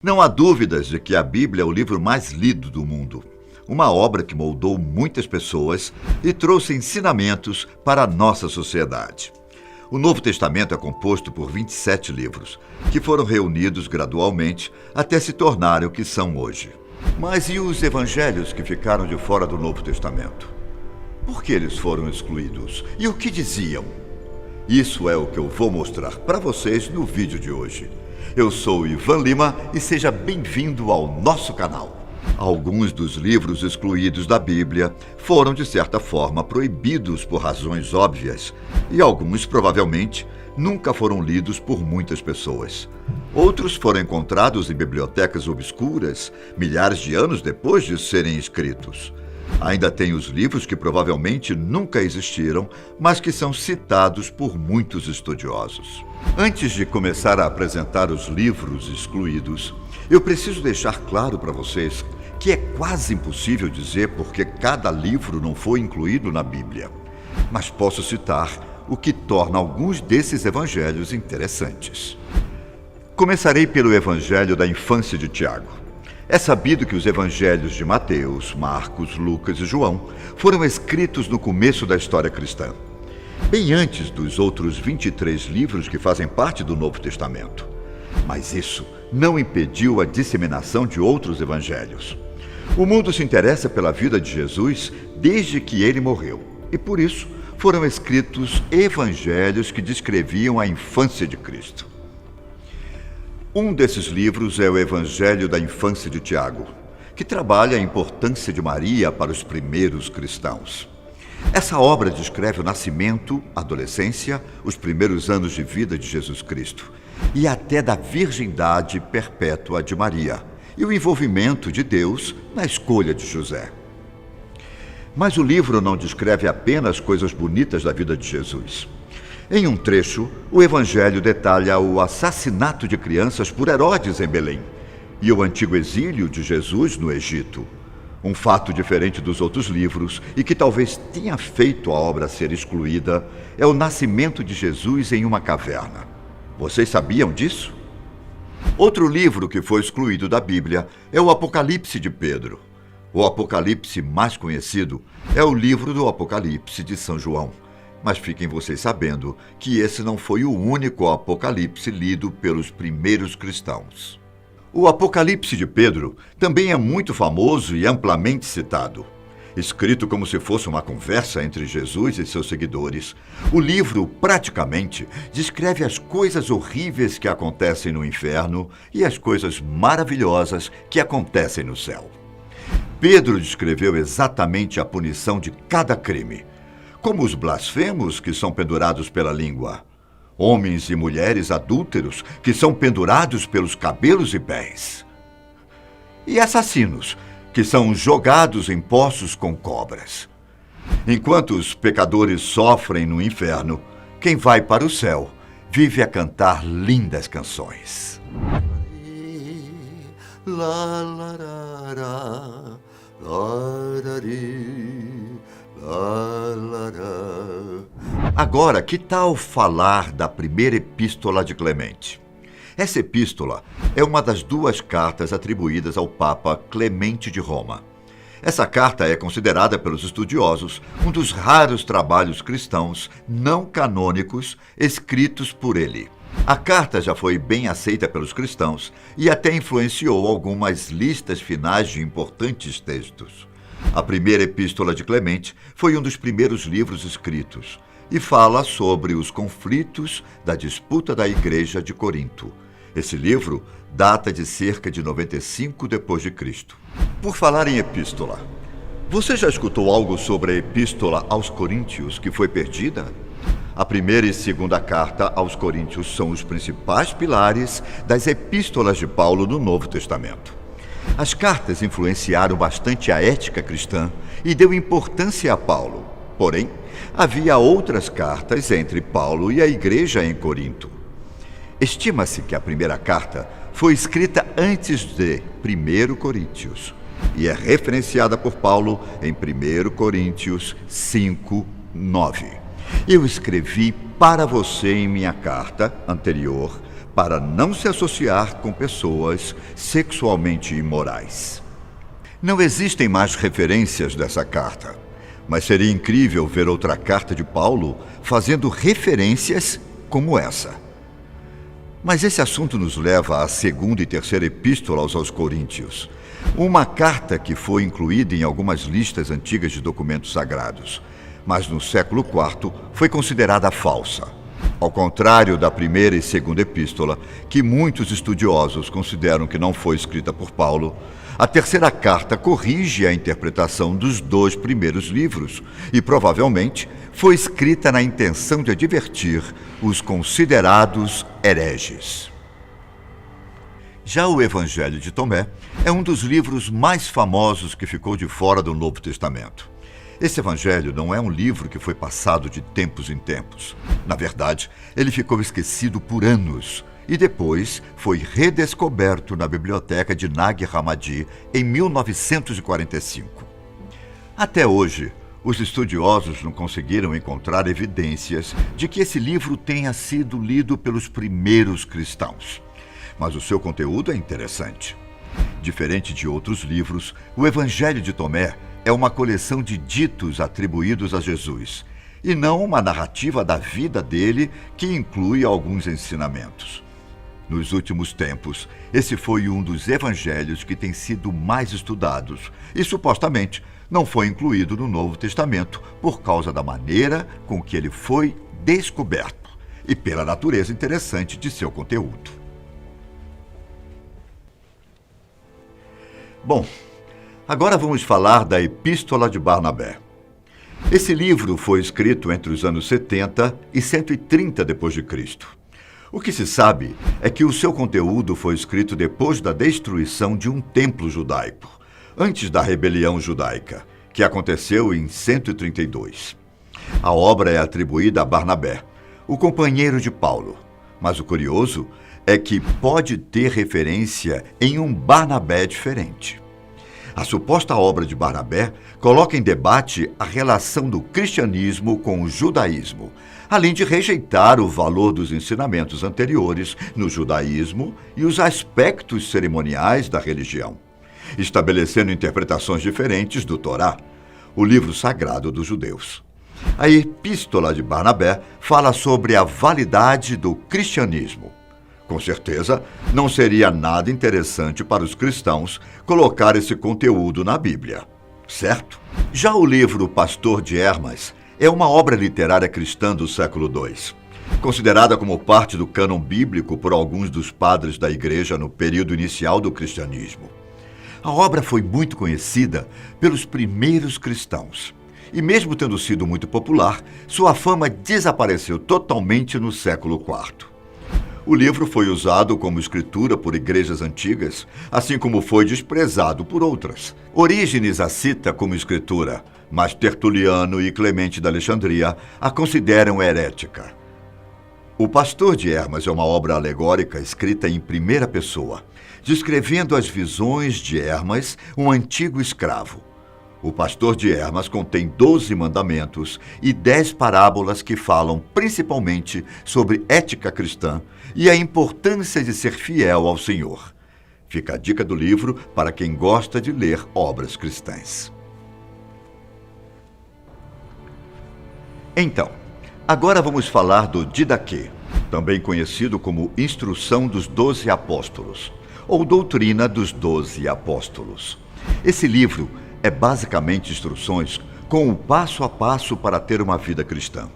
Não há dúvidas de que a Bíblia é o livro mais lido do mundo. Uma obra que moldou muitas pessoas e trouxe ensinamentos para a nossa sociedade. O Novo Testamento é composto por 27 livros, que foram reunidos gradualmente até se tornarem o que são hoje. Mas e os evangelhos que ficaram de fora do Novo Testamento? Por que eles foram excluídos? E o que diziam? Isso é o que eu vou mostrar para vocês no vídeo de hoje. Eu sou Ivan Lima e seja bem-vindo ao nosso canal. Alguns dos livros excluídos da Bíblia foram, de certa forma, proibidos por razões óbvias, e alguns, provavelmente, nunca foram lidos por muitas pessoas. Outros foram encontrados em bibliotecas obscuras, milhares de anos depois de serem escritos. Ainda tem os livros que provavelmente nunca existiram, mas que são citados por muitos estudiosos. Antes de começar a apresentar os livros excluídos, eu preciso deixar claro para vocês que é quase impossível dizer por que cada livro não foi incluído na Bíblia. Mas posso citar o que torna alguns desses evangelhos interessantes. Começarei pelo evangelho da infância de Tiago. É sabido que os evangelhos de Mateus, Marcos, Lucas e João foram escritos no começo da história cristã, bem antes dos outros 23 livros que fazem parte do Novo Testamento. Mas isso não impediu a disseminação de outros evangelhos. O mundo se interessa pela vida de Jesus desde que ele morreu, e por isso foram escritos evangelhos que descreviam a infância de Cristo. Um desses livros é o Evangelho da Infância de Tiago, que trabalha a importância de Maria para os primeiros cristãos. Essa obra descreve o nascimento, a adolescência, os primeiros anos de vida de Jesus Cristo e até da virgindade perpétua de Maria e o envolvimento de Deus na escolha de José. Mas o livro não descreve apenas coisas bonitas da vida de Jesus. Em um trecho, o Evangelho detalha o assassinato de crianças por Herodes em Belém e o antigo exílio de Jesus no Egito. Um fato diferente dos outros livros e que talvez tenha feito a obra ser excluída é o nascimento de Jesus em uma caverna. Vocês sabiam disso? Outro livro que foi excluído da Bíblia é o Apocalipse de Pedro. O Apocalipse mais conhecido é o livro do Apocalipse de São João. Mas fiquem vocês sabendo que esse não foi o único Apocalipse lido pelos primeiros cristãos. O Apocalipse de Pedro também é muito famoso e amplamente citado. Escrito como se fosse uma conversa entre Jesus e seus seguidores, o livro praticamente descreve as coisas horríveis que acontecem no inferno e as coisas maravilhosas que acontecem no céu. Pedro descreveu exatamente a punição de cada crime, como os blasfemos que são pendurados pela língua, homens e mulheres adúlteros que são pendurados pelos cabelos e pés, e assassinos que são jogados em poços com cobras. Enquanto os pecadores sofrem no inferno, quem vai para o céu vive a cantar lindas canções. Agora, que tal falar da primeira epístola de Clemente? Essa epístola é uma das duas cartas atribuídas ao Papa Clemente de Roma. Essa carta é considerada pelos estudiosos um dos raros trabalhos cristãos não canônicos escritos por ele. A carta já foi bem aceita pelos cristãos e até influenciou algumas listas finais de importantes textos. A primeira epístola de Clemente foi um dos primeiros livros escritos e fala sobre os conflitos da disputa da igreja de Corinto. Esse livro data de cerca de 95 d.C. Por falar em epístola, você já escutou algo sobre a epístola aos Coríntios que foi perdida? A primeira e segunda carta aos Coríntios são os principais pilares das epístolas de Paulo no Novo Testamento. As cartas influenciaram bastante a ética cristã e deu importância a Paulo. Porém, havia outras cartas entre Paulo e a igreja em Corinto. Estima-se que a primeira carta foi escrita antes de 1 Coríntios e é referenciada por Paulo em 1 Coríntios 5, 9. Eu escrevi para você em minha carta anterior, para não se associar com pessoas sexualmente imorais. Não existem mais referências dessa carta, mas seria incrível ver outra carta de Paulo fazendo referências como essa. Mas esse assunto nos leva à segunda e terceira epístola aos Coríntios, uma carta que foi incluída em algumas listas antigas de documentos sagrados, mas no século IV foi considerada falsa. Ao contrário da primeira e segunda epístola, que muitos estudiosos consideram que não foi escrita por Paulo, a terceira carta corrige a interpretação dos dois primeiros livros e, provavelmente, foi escrita na intenção de advertir os considerados hereges. Já o Evangelho de Tomé é um dos livros mais famosos que ficou de fora do Novo Testamento. Esse evangelho não é um livro que foi passado de tempos em tempos. Na verdade, ele ficou esquecido por anos e depois foi redescoberto na biblioteca de Nag Hammadi em 1945. Até hoje, os estudiosos não conseguiram encontrar evidências de que esse livro tenha sido lido pelos primeiros cristãos. Mas o seu conteúdo é interessante. Diferente de outros livros, o Evangelho de Tomé é uma coleção de ditos atribuídos a Jesus, e não uma narrativa da vida dele que inclui alguns ensinamentos. Nos últimos tempos, esse foi um dos evangelhos que tem sido mais estudados e, supostamente, não foi incluído no Novo Testamento por causa da maneira com que ele foi descoberto e pela natureza interessante de seu conteúdo. Bom, agora vamos falar da Epístola de Barnabé. Esse livro foi escrito entre os anos 70 e 130 d.C. O que se sabe é que o seu conteúdo foi escrito depois da destruição de um templo judaico, antes da rebelião judaica, que aconteceu em 132. A obra é atribuída a Barnabé, o companheiro de Paulo, mas o curioso é que pode ter referência em um Barnabé diferente. A suposta obra de Barnabé coloca em debate a relação do cristianismo com o judaísmo, além de rejeitar o valor dos ensinamentos anteriores no judaísmo e os aspectos cerimoniais da religião, estabelecendo interpretações diferentes do Torá, o livro sagrado dos judeus. A Epístola de Barnabé fala sobre a validade do cristianismo. Com certeza, não seria nada interessante para os cristãos colocar esse conteúdo na Bíblia, certo? Já o livro Pastor de Hermas é uma obra literária cristã do século II, considerada como parte do cânon bíblico por alguns dos padres da Igreja no período inicial do cristianismo. A obra foi muito conhecida pelos primeiros cristãos, e mesmo tendo sido muito popular, sua fama desapareceu totalmente no século IV. O livro foi usado como escritura por igrejas antigas, assim como foi desprezado por outras. Orígenes a cita como escritura, mas Tertuliano e Clemente da Alexandria a consideram herética. O Pastor de Hermas é uma obra alegórica escrita em primeira pessoa, descrevendo as visões de Hermas, um antigo escravo. O Pastor de Hermas contém 12 mandamentos e 10 parábolas que falam principalmente sobre ética cristã e a importância de ser fiel ao Senhor. Fica a dica do livro para quem gosta de ler obras cristãs. Então, agora vamos falar do Didaquê, também conhecido como Instrução dos 12 Apóstolos, ou Doutrina dos 12 Apóstolos. Esse livro é basicamente instruções com o passo a passo para ter uma vida cristã.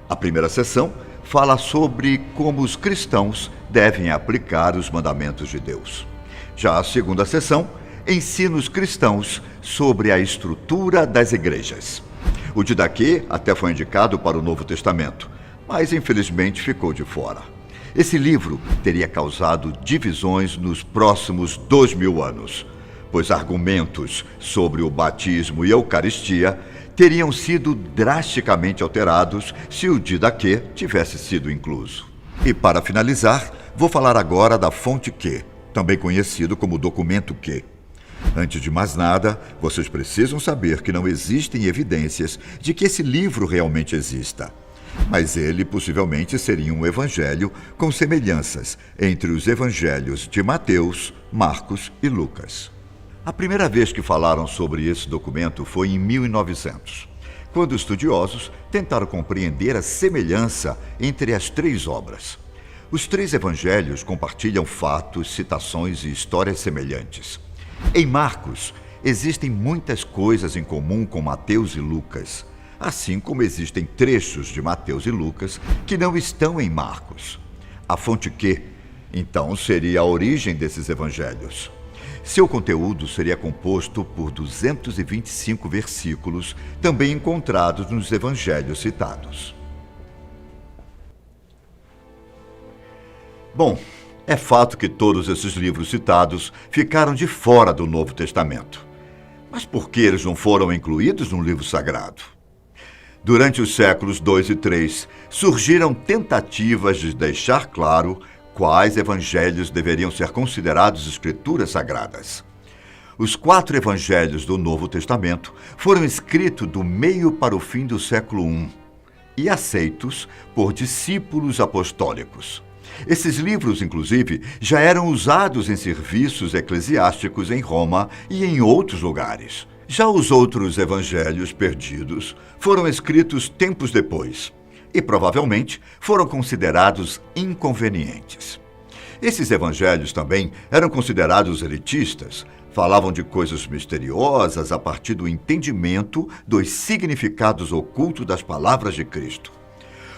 A primeira seção fala sobre como os cristãos devem aplicar os mandamentos de Deus. Já a segunda seção ensina os cristãos sobre a estrutura das igrejas. O Didaquê até foi indicado para o Novo Testamento, mas infelizmente ficou de fora. Esse livro teria causado divisões nos próximos 2000 anos, pois argumentos sobre o batismo e a Eucaristia teriam sido drasticamente alterados se o Didaquê tivesse sido incluso. E para finalizar, vou falar agora da fonte Q, também conhecido como documento Q. Antes de mais nada, vocês precisam saber que não existem evidências de que esse livro realmente exista. mas ele possivelmente seria um evangelho com semelhanças entre os evangelhos de Mateus, Marcos e Lucas. A primeira vez que falaram sobre esse documento foi em 1900, quando estudiosos tentaram compreender a semelhança entre as três obras. Os três evangelhos compartilham fatos, citações e histórias semelhantes. Em Marcos, existem muitas coisas em comum com Mateus e Lucas, assim como existem trechos de Mateus e Lucas que não estão em Marcos. A fonte Q, então, seria a origem desses evangelhos. Seu conteúdo seria composto por 225 versículos, também encontrados nos evangelhos citados. Bom, é fato que todos esses livros citados ficaram de fora do Novo Testamento. Mas por que eles não foram incluídos no livro sagrado? Durante os séculos 2 e 3, surgiram tentativas de deixar claro quais evangelhos deveriam ser considerados escrituras sagradas. Os 4 evangelhos do Novo Testamento foram escritos do meio para o fim do século I e aceitos por discípulos apostólicos. Esses livros, inclusive, já eram usados em serviços eclesiásticos em Roma e em outros lugares. Já os outros evangelhos perdidos foram escritos tempos depois e provavelmente foram considerados inconvenientes. Esses evangelhos também eram considerados elitistas, falavam de coisas misteriosas a partir do entendimento dos significados ocultos das palavras de Cristo.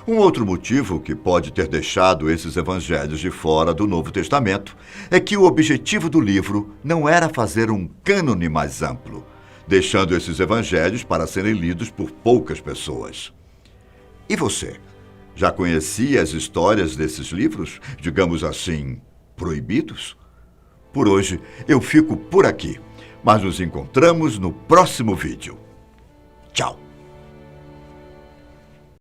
Um outro motivo que pode ter deixado esses evangelhos de fora do Novo Testamento é que o objetivo do livro não era fazer um cânone mais amplo, deixando esses evangelhos para serem lidos por poucas pessoas. E você? Já conhecia as histórias desses livros, digamos assim, proibidos? Por hoje, eu fico por aqui, mas nos encontramos no próximo vídeo. Tchau!